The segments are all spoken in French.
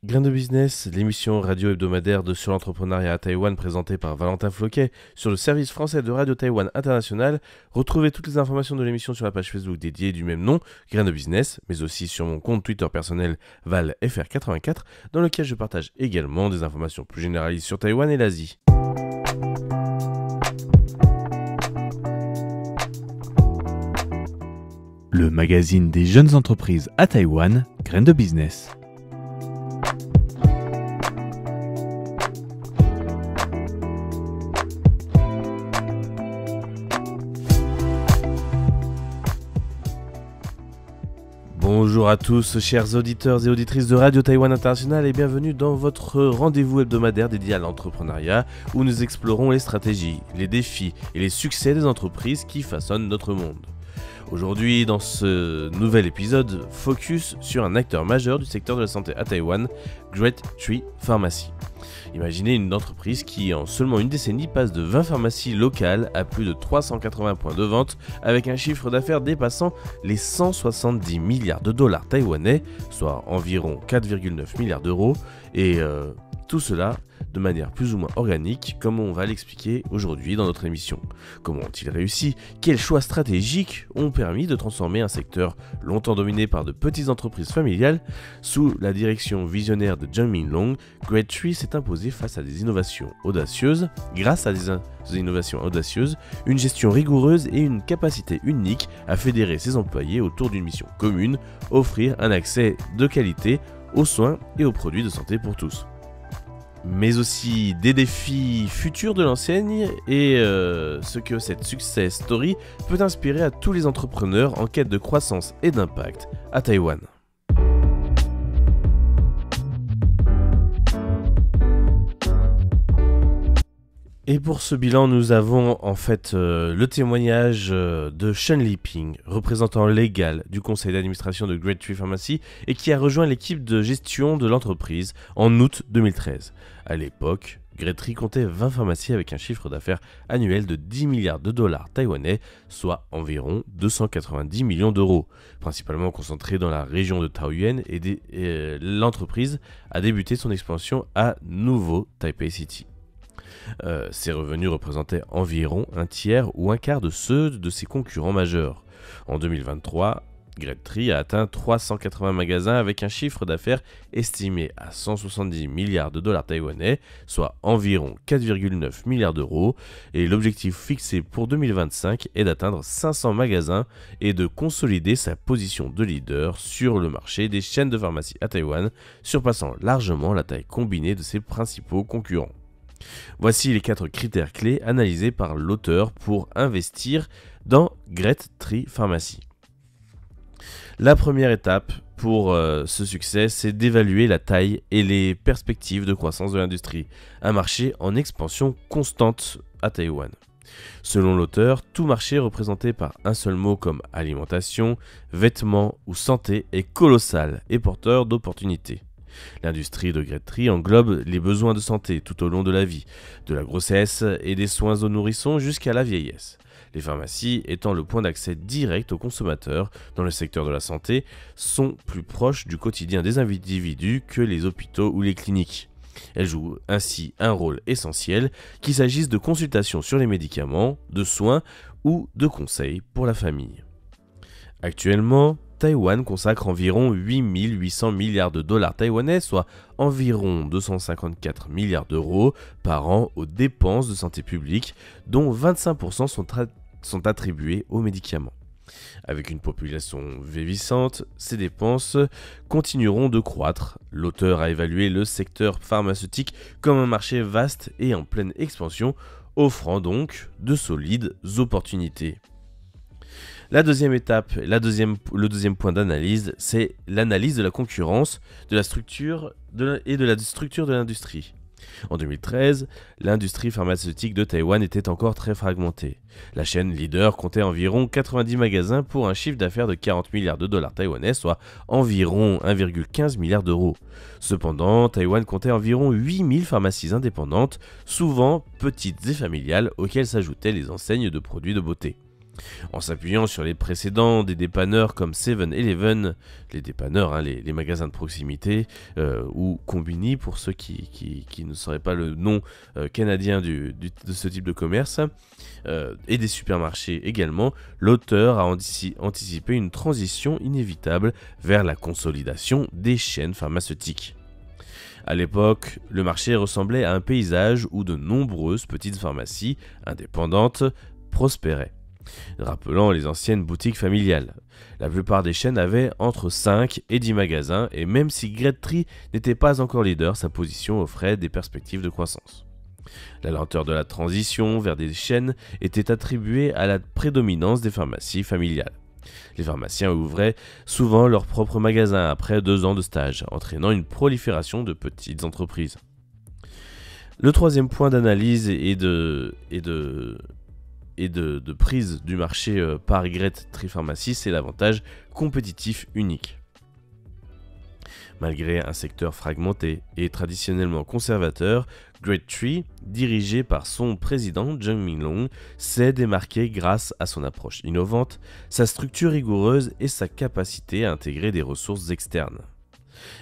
Grain de Business, l'émission radio hebdomadaire sur l'entrepreneuriat à Taïwan présentée par Valentin Floquet sur le service français de Radio Taïwan International. Retrouvez toutes les informations de l'émission sur la page Facebook dédiée du même nom, Grain de Business, mais aussi sur mon compte Twitter personnel ValFR84, dans lequel je partage également des informations plus généralistes sur Taïwan et l'Asie. Le magazine des jeunes entreprises à Taïwan, Grain de Business. Bonjour à tous, chers auditeurs et auditrices de Radio Taïwan International et bienvenue dans votre rendez-vous hebdomadaire dédié à l'entrepreneuriat où nous explorons les stratégies, les défis et les succès des entreprises qui façonnent notre monde. Aujourd'hui, dans ce nouvel épisode, focus sur un acteur majeur du secteur de la santé à Taïwan, Great Tree Pharmacy. Imaginez une entreprise qui, en seulement une décennie, passe de 20 pharmacies locales à plus de 380 points de vente avec un chiffre d'affaires dépassant les 170 milliards de dollars taïwanais, soit environ 4,9 milliards d'euros, et tout cela de manière plus ou moins organique, comme on va l'expliquer aujourd'hui dans notre émission. Comment ont-ils réussi? Quels choix stratégiques ont permis de transformer un secteur longtemps dominé par de petites entreprises familiales? Sous la direction visionnaire de John Min-long, Great Tree s'est imposé face à des innovations audacieuses. Grâce à des innovations audacieuses, une gestion rigoureuse et une capacité unique à fédérer ses employés autour d'une mission commune, offrir un accès de qualité aux soins et aux produits de santé pour tous. Mais aussi des défis futurs de l'enseigne et ce que cette success story peut inspirer à tous les entrepreneurs en quête de croissance et d'impact à Taïwan. Et pour ce bilan, nous avons en fait le témoignage de Shen Liping, représentant légal du conseil d'administration de Great Tree Pharmacy et qui a rejoint l'équipe de gestion de l'entreprise en août 2013. À l'époque, Great Tree comptait 20 pharmacies avec un chiffre d'affaires annuel de 10 milliards de dollars taïwanais, soit environ 290 millions d'euros. Principalement concentrée dans la région de Taoyuan, l'entreprise a débuté son expansion à Nouveau Taipei City. Ses revenus représentaient environ un tiers ou un quart de ceux de ses concurrents majeurs. En 2023, Great Tree a atteint 380 magasins avec un chiffre d'affaires estimé à 170 milliards de dollars taïwanais, soit environ 4,9 milliards d'euros, et l'objectif fixé pour 2025 est d'atteindre 500 magasins et de consolider sa position de leader sur le marché des chaînes de pharmacie à Taïwan, surpassant largement la taille combinée de ses principaux concurrents. Voici les 4 critères clés analysés par l'auteur pour investir dans Great Tree Pharmacy. La première étape pour ce succès, c'est d'évaluer la taille et les perspectives de croissance de l'industrie, un marché en expansion constante à Taïwan. Selon l'auteur, tout marché représenté par un seul mot comme alimentation, vêtements ou santé est colossal et porteur d'opportunités. L'industrie de Great Tree englobe les besoins de santé tout au long de la vie, de la grossesse et des soins aux nourrissons jusqu'à la vieillesse. Les pharmacies étant le point d'accès direct aux consommateurs dans le secteur de la santé sont plus proches du quotidien des individus que les hôpitaux ou les cliniques. Elles jouent ainsi un rôle essentiel, qu'il s'agisse de consultations sur les médicaments, de soins ou de conseils pour la famille. Actuellement, Taïwan consacre environ 8800 milliards de dollars taïwanais, soit environ 254 milliards d'euros par an aux dépenses de santé publique, dont 25% sont attribués aux médicaments. Avec une population vieillissante, ces dépenses continueront de croître. L'auteur a évalué le secteur pharmaceutique comme un marché vaste et en pleine expansion, offrant donc de solides opportunités. La deuxième étape, le deuxième point d'analyse, c'est l'analyse de la concurrence, de la structure et de la structure de l'industrie. En 2013, l'industrie pharmaceutique de Taïwan était encore très fragmentée. La chaîne leader comptait environ 90 magasins pour un chiffre d'affaires de 40 milliards de dollars taïwanais, soit environ 1,15 milliard d'euros. Cependant, Taïwan comptait environ 8000 pharmacies indépendantes, souvent petites et familiales, auxquelles s'ajoutaient les enseignes de produits de beauté. En s'appuyant sur les précédents des dépanneurs comme 7-Eleven, les dépanneurs, les magasins de proximité, ou Combini pour ceux qui ne sauraient pas le nom canadien de ce type de commerce, et des supermarchés également, l'auteur a anticipé une transition inévitable vers la consolidation des chaînes pharmaceutiques. À l'époque, le marché ressemblait à un paysage où de nombreuses petites pharmacies indépendantes prospéraient, rappelant les anciennes boutiques familiales. La plupart des chaînes avaient entre 5 et 10 magasins, et même si Great Tree n'était pas encore leader, sa position offrait des perspectives de croissance. La lenteur de la transition vers des chaînes était attribuée à la prédominance des pharmacies familiales. Les pharmaciens ouvraient souvent leurs propres magasins après 2 ans de stage, entraînant une prolifération de petites entreprises. Le troisième point d'analyse et de prise du marché par Great Tree Pharmacy, c'est l'avantage compétitif unique. Malgré un secteur fragmenté et traditionnellement conservateur, Great Tree, dirigé par son président Jung Min-long, s'est démarqué grâce à son approche innovante, sa structure rigoureuse et sa capacité à intégrer des ressources externes.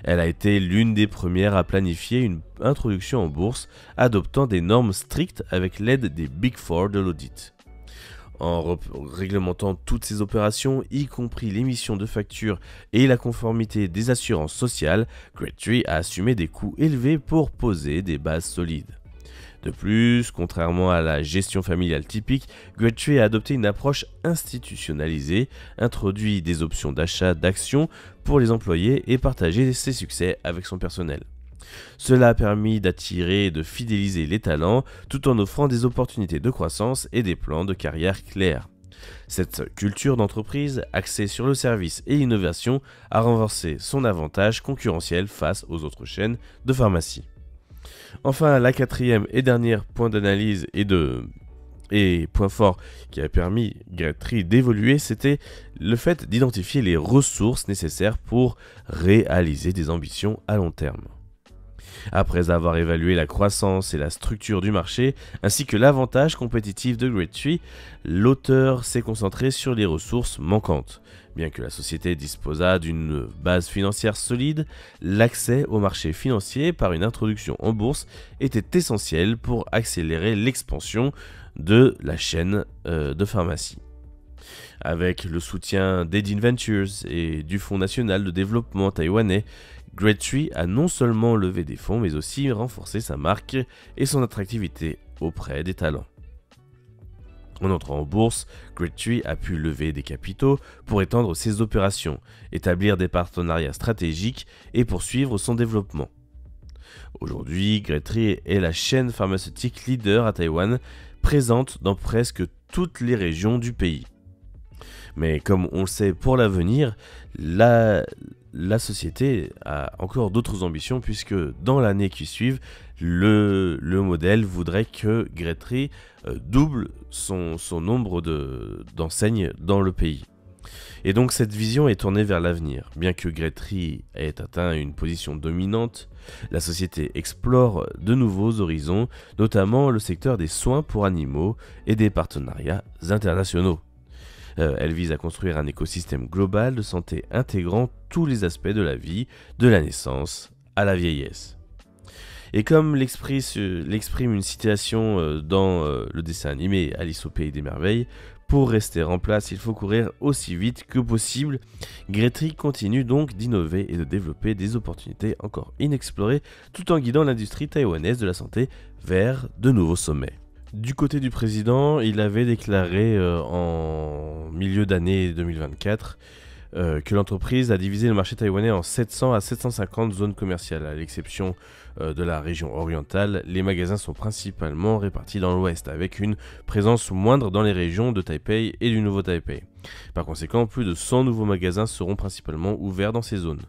Elle a été l'une des premières à planifier une introduction en bourse, adoptant des normes strictes avec l'aide des Big Four de l'audit. En réglementant toutes ces opérations, y compris l'émission de factures et la conformité des assurances sociales, Great Tree a assumé des coûts élevés pour poser des bases solides. De plus, contrairement à la gestion familiale typique, Great Tree a adopté une approche institutionnalisée, introduit des options d'achat d'actions pour les employés et partagé ses succès avec son personnel. Cela a permis d'attirer et de fidéliser les talents tout en offrant des opportunités de croissance et des plans de carrière clairs. Cette culture d'entreprise axée sur le service et l'innovation a renforcé son avantage concurrentiel face aux autres chaînes de pharmacie. Enfin, la quatrième et dernière point d'analyse et point fort qui a permis Great Tree d'évoluer, c'était le fait d'identifier les ressources nécessaires pour réaliser des ambitions à long terme. Après avoir évalué la croissance et la structure du marché, ainsi que l'avantage compétitif de Great Tree, l'auteur s'est concentré sur les ressources manquantes. Bien que la société disposât d'une base financière solide, l'accès au marché financier par une introduction en bourse était essentiel pour accélérer l'expansion de la chaîne de pharmacie. Avec le soutien d'Edin Ventures et du Fonds national de développement taïwanais, Great Tree a non seulement levé des fonds, mais aussi renforcé sa marque et son attractivité auprès des talents. En entrant en bourse, Great Tree a pu lever des capitaux pour étendre ses opérations, établir des partenariats stratégiques et poursuivre son développement. Aujourd'hui, Great Tree est la chaîne pharmaceutique leader à Taïwan, présente dans presque toutes les régions du pays. Mais comme on le sait pour l'avenir, la société a encore d'autres ambitions puisque dans l'année qui suit, le modèle voudrait que Great Tree double son nombre d'enseignes dans le pays. Et donc cette vision est tournée vers l'avenir. Bien que Great Tree ait atteint une position dominante, la société explore de nouveaux horizons, notamment le secteur des soins pour animaux et des partenariats internationaux. Elle vise à construire un écosystème global de santé intégrant tous les aspects de la vie, de la naissance à la vieillesse. Et comme l'exprime une citation dans le dessin animé Alice au Pays des Merveilles, pour rester en place, il faut courir aussi vite que possible. Great Tree continue donc d'innover et de développer des opportunités encore inexplorées, tout en guidant l'industrie taïwanaise de la santé vers de nouveaux sommets. Du côté du président, il avait déclaré en milieu d'année 2024 que l'entreprise a divisé le marché taïwanais en 700 à 750 zones commerciales. À l'exception de la région orientale, les magasins sont principalement répartis dans l'ouest, avec une présence moindre dans les régions de Taipei et du Nouveau Taipei. Par conséquent, plus de 100 nouveaux magasins seront principalement ouverts dans ces zones.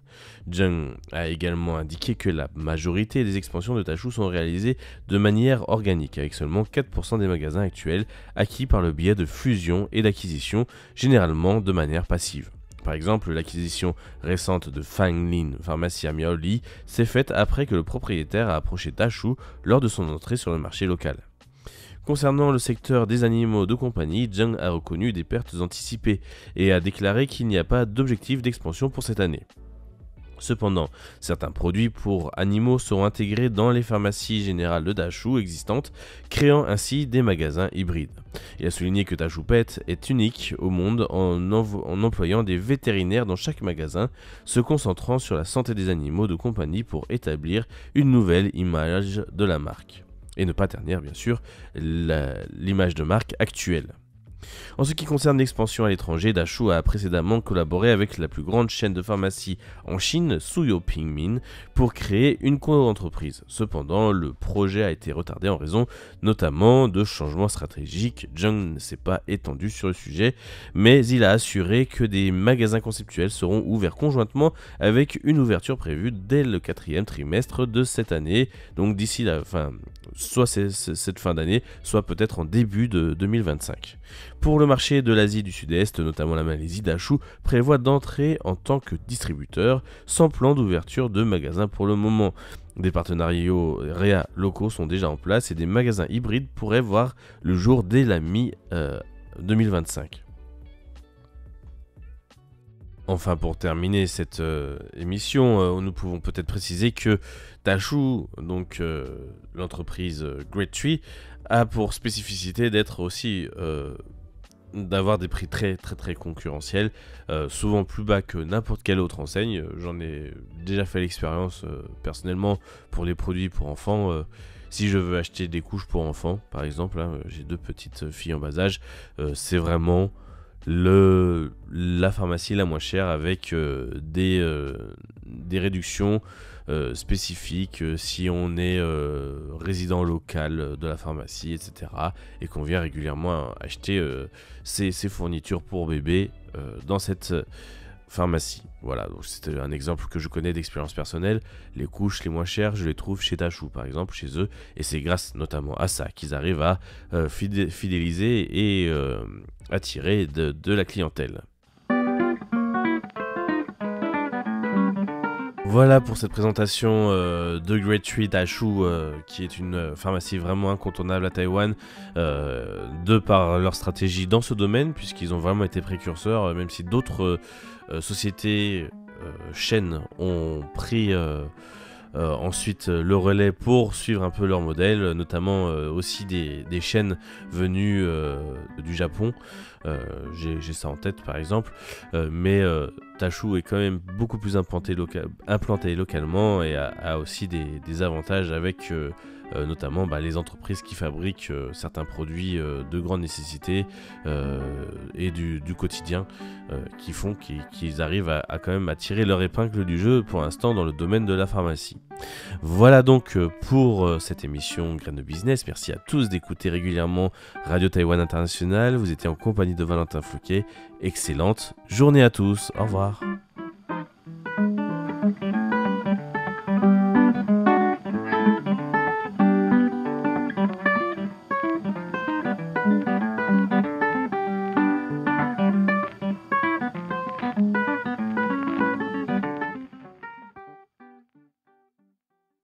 Jung a également indiqué que la majorité des expansions de Tachu sont réalisées de manière organique, avec seulement 4% des magasins actuels acquis par le biais de fusion et d'acquisition, généralement de manière passive. Par exemple, l'acquisition récente de Fanglin Pharmacie à Miaoli s'est faite après que le propriétaire a approché Tachu lors de son entrée sur le marché local. Concernant le secteur des animaux de compagnie, Zhang a reconnu des pertes anticipées et a déclaré qu'il n'y a pas d'objectif d'expansion pour cette année. Cependant, certains produits pour animaux seront intégrés dans les pharmacies générales de Dachou existantes, créant ainsi des magasins hybrides. Il a souligné que Dachou Pet est unique au monde en employant des vétérinaires dans chaque magasin, se concentrant sur la santé des animaux de compagnie pour établir une nouvelle image de la marque. Et ne pas ternir bien sûr l'image de marque actuelle. En ce qui concerne l'expansion à l'étranger, Dachou a précédemment collaboré avec la plus grande chaîne de pharmacie en Chine, Suyo Pingmin, pour créer une co-entreprise. Cependant, le projet a été retardé en raison notamment de changements stratégiques. Zhang ne s'est pas étendu sur le sujet, mais il a assuré que des magasins conceptuels seront ouverts conjointement avec une ouverture prévue dès le 4e trimestre de cette année, donc d'ici la fin, soit cette fin d'année, soit peut-être en début de 2025. Pour le marché de l'Asie du Sud-Est, notamment la Malaisie, Dachou prévoit d'entrer en tant que distributeur sans plan d'ouverture de magasins pour le moment. Des partenariats locaux sont déjà en place et des magasins hybrides pourraient voir le jour dès la mi-2025. Enfin, pour terminer cette émission, nous pouvons peut-être préciser que Dachou, donc l'entreprise Great Tree, a pour spécificité d'être aussi d'avoir des prix très concurrentiels, souvent plus bas que n'importe quelle autre enseigne. J'en ai déjà fait l'expérience personnellement pour les produits pour enfants. Si je veux acheter des couches pour enfants, par exemple, hein, j'ai 2 petites filles en bas âge, c'est vraiment la pharmacie la moins chère avec des réductions spécifiques si on est résident local de la pharmacie, etc. et qu'on vient régulièrement acheter ses fournitures pour bébé dans cette pharmacie. Voilà, donc c'était un exemple que je connais d'expérience personnelle. Les couches les moins chères, je les trouve chez Dachou par exemple, chez eux, et c'est grâce notamment à ça qu'ils arrivent à fidéliser et attirer de la clientèle. Voilà pour cette présentation de Great Tree Dachou, qui est une pharmacie vraiment incontournable à Taïwan, de par leur stratégie dans ce domaine, puisqu'ils ont vraiment été précurseurs, même si d'autres sociétés, chaînes ont pris ensuite le relais pour suivre un peu leur modèle, notamment aussi des chaînes venues du Japon. J'ai ça en tête par exemple, mais Dachou est quand même beaucoup plus implanté localement et a aussi des avantages avec notamment les entreprises qui fabriquent certains produits de grande nécessité et du quotidien qui font qu'ils arrivent à quand même à tirer leur épingle du jeu pour l'instant dans le domaine de la pharmacie. Voilà donc pour cette émission Graines de Business. Merci à tous d'écouter régulièrement Radio Taïwan International. Vous étiez en compagnie de Valentin Flouquet. Excellente journée à tous. Au revoir.